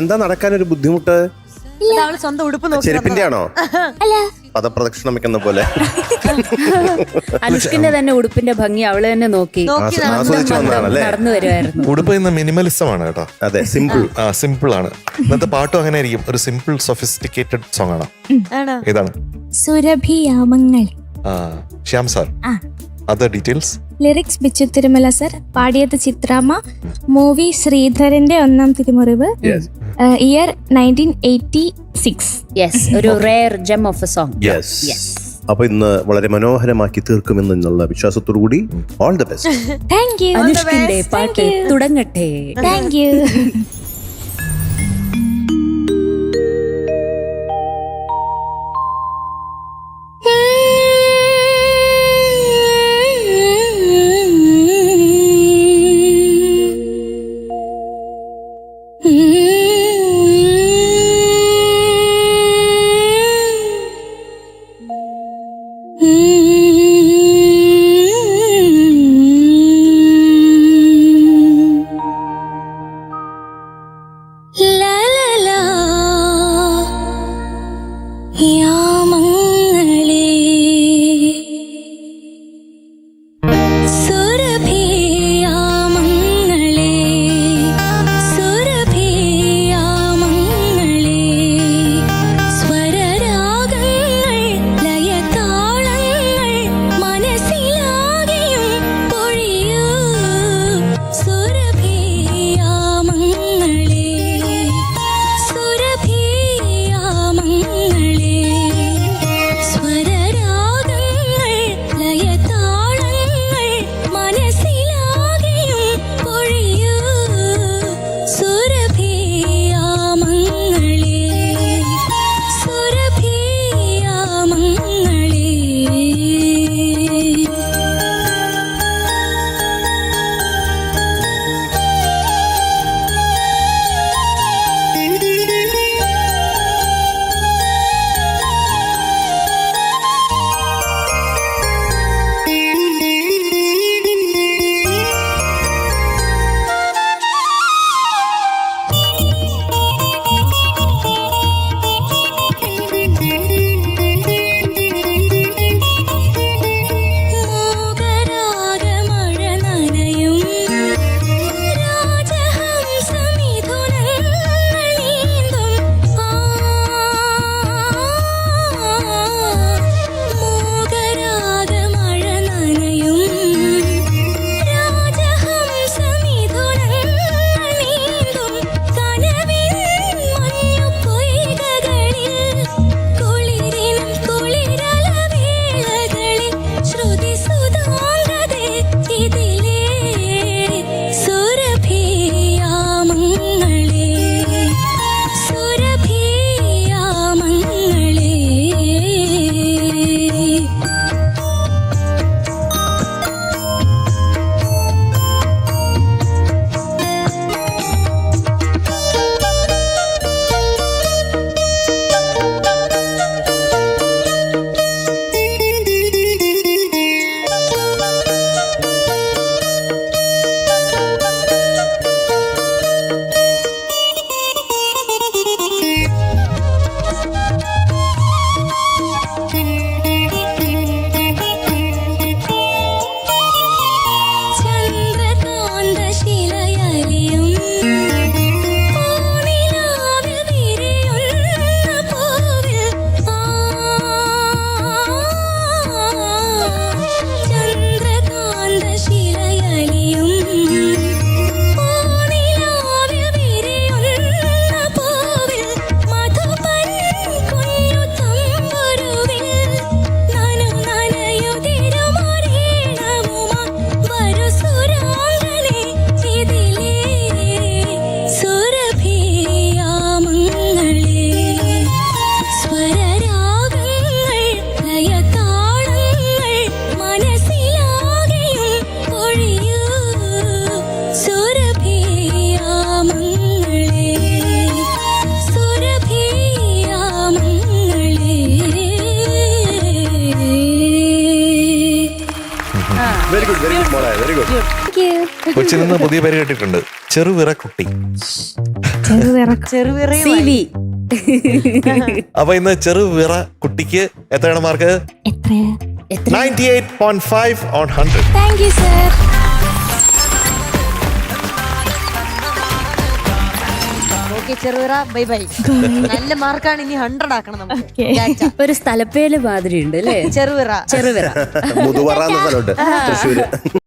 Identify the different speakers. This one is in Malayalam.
Speaker 1: എന്താ നടക്കാനൊരു ബുദ്ധിമുട്ട്?
Speaker 2: സ്വന്തം ഉടുപ്പ്
Speaker 1: ചെരുപ്പിന്റെ ആണോ? പദപ്രദക്ഷിണം വെക്കുന്ന പോലെ.
Speaker 3: അനുഷ്കിന്റെ തന്നെ ഉടുപ്പിന്റെ ഭംഗി അവള് തന്നെ നോക്കി
Speaker 1: ആസ്വദിച്ചു വന്നതാണല്ലേ?
Speaker 3: നടന്നു വരുമായിരുന്നു.
Speaker 4: ഉടുപ്പ് ഇന്ന് മിനിമലിസമാണ് കേട്ടോ.
Speaker 1: അതെ, സിമ്പിൾ.
Speaker 4: സിമ്പിൾ ആണ്. ഇന്നത്തെ പാട്ടും അങ്ങനെ ആയിരിക്കും. ഒരു സിമ്പിൾ സൊഫിസ്റ്റിക്കേറ്റഡ് സോങ് ആണ്. ഏതാണ്?
Speaker 5: സുരഭിയാമങ്ങൾ.
Speaker 4: Shyam sir, other details.
Speaker 5: Lyrics Bichu Thirumala sir, പാടിയത് ചിത്രാമ്മ, മൂവി ശ്രീധരന്റെ ഒന്നാം തിരുമുറിവ്, ഇയർ 1986.
Speaker 3: യെസ്, ഒരു rare gem of a song.
Speaker 1: അപ്പൊ ഇന്ന് വളരെ മനോഹരമാക്കി തീർക്കുമെന്നുള്ള വിശ്വാസത്തോടു കൂടി all the best.
Speaker 5: Thank you.
Speaker 3: അനുഷ്കിന്റെ പാട്ട് തുടങ്ങട്ടെ.
Speaker 5: Thank you.
Speaker 4: കൊച്ചിയിൽ നിന്ന് പുതിയ പേര് കേട്ടിട്ടുണ്ട്. ചെറുവിറ കുട്ടി.
Speaker 2: ചെറുവിറയും
Speaker 3: സി വി.
Speaker 4: അപ്പൊ ഇന്ന് ചെറുവിറ കുട്ടിക്ക് എത്രയാണ് മാർക്ക്?
Speaker 5: എത്രയാ?
Speaker 4: 98.5 on 100.
Speaker 5: Thank you sir.
Speaker 2: Okay ചെറുവിറ ബൈ ബൈ. നല്ല മാർക്കാണ്, ഇനി 100 ആക്കണം നമുക്ക്.
Speaker 5: Okay.
Speaker 2: ചാച്ച.
Speaker 3: ഒരു സ്ഥലപ്പേര് മാതിരി ഉണ്ട് അല്ലേ?
Speaker 2: ചെറുവിറ.
Speaker 3: ചെറുവിറ.
Speaker 1: മുതുവറ എന്ന സ്ഥലമുണ്ട് തൃശ്ശൂര്.